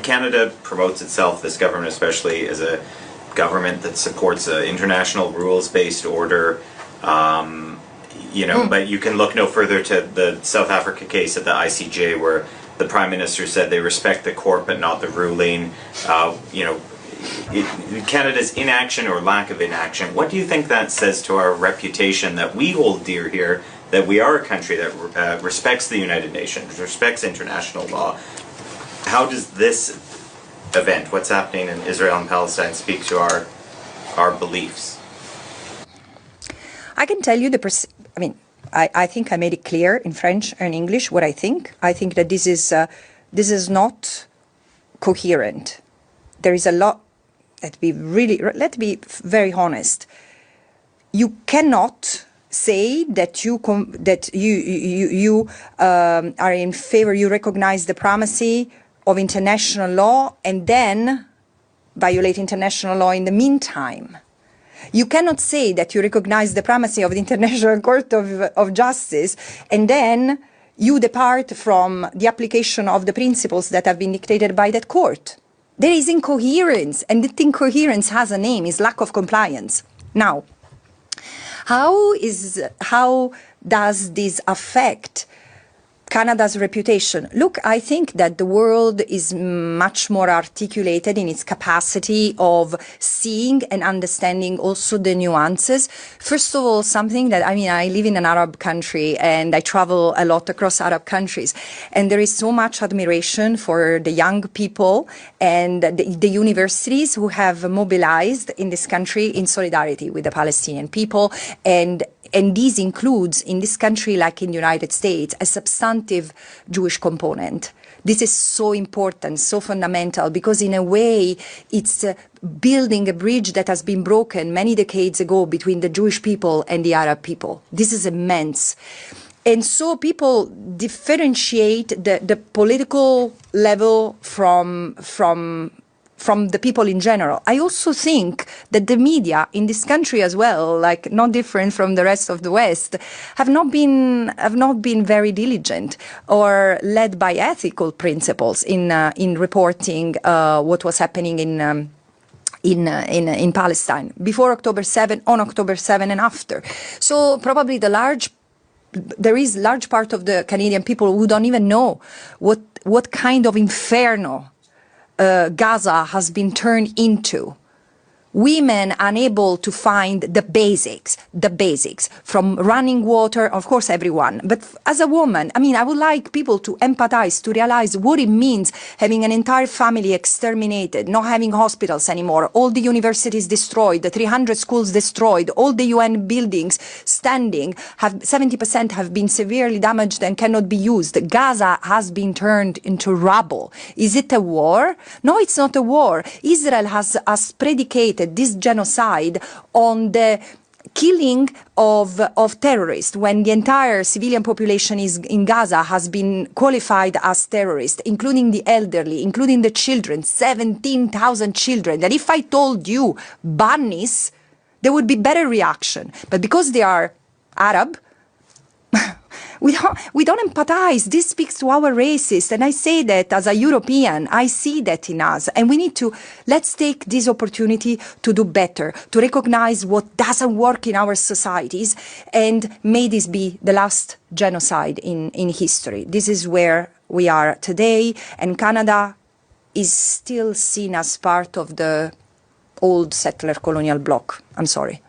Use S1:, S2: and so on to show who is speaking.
S1: Canada promotes itself, this government especially, as a government that supports an international rules-based order. But you can look no further to the South Africa case at the ICJ, where the Prime Minister said they respect the court but not the ruling. Canada's inaction or lack of inaction, what do you think that says to our reputation that we hold dear here, that we are a country that respects the United Nations, respects international law? How does this event, what's happening in Israel and Palestine, speak to our beliefs?
S2: I can tell you I think I made it clear in French and English what I think. I think that this is not coherent. There is a lot. Let's be very honest. You cannot say that you are in favor. You recognize the primacy of international law and then violate international law in the meantime. You cannot say that you recognize the primacy of the International Court of Justice and then you depart from the application of the principles that have been dictated by that court. There is incoherence, and that incoherence has a name, is lack of compliance. Now, how does this affect Canada's reputation? Look, I think that the world is much more articulated in its capacity of seeing and understanding also the nuances. First of all, something that, I live in an Arab country and I travel a lot across Arab countries, and there is so much admiration for the young people and the universities who have mobilized in this country in solidarity with the Palestinian people. And this includes, in this country, like in the United States, a substantive Jewish component. This is so important, so fundamental, because in a way, it's building a bridge that has been broken many decades ago between the Jewish people and the Arab people. This is immense. And so people differentiate the political level from the people in general. I also think that the media in this country as well, like not different from the rest of the West, have not been very diligent or led by ethical principles in reporting what was happening in Palestine before October 7, on October 7 and after. So probably there is large part of the Canadian people who don't even know what kind of inferno Gaza has been turned into. Women unable to find the basics, from running water, of course everyone, but as a woman, I would like people to empathize, to realize what it means having an entire family exterminated, not having hospitals anymore, all the universities destroyed, the 300 schools destroyed, all the UN buildings standing, 70% have been severely damaged and cannot be used. Gaza has been turned into rubble. Is it a war? No, it's not a war. Israel has predicated this genocide on the killing of terrorists, when the entire civilian population in Gaza has been qualified as terrorists, including the elderly, including the children, 17,000 children. That if I told you bunnies, there would be better reaction. But because they are Arab, we don't empathize. This speaks to our racists. And I say that as a European, I see that in us. And we need to, let's take this opportunity to do better, to recognize what doesn't work in our societies. And may this be the last genocide in history. This is where we are today. And Canada is still seen as part of the old settler colonial bloc. I'm sorry.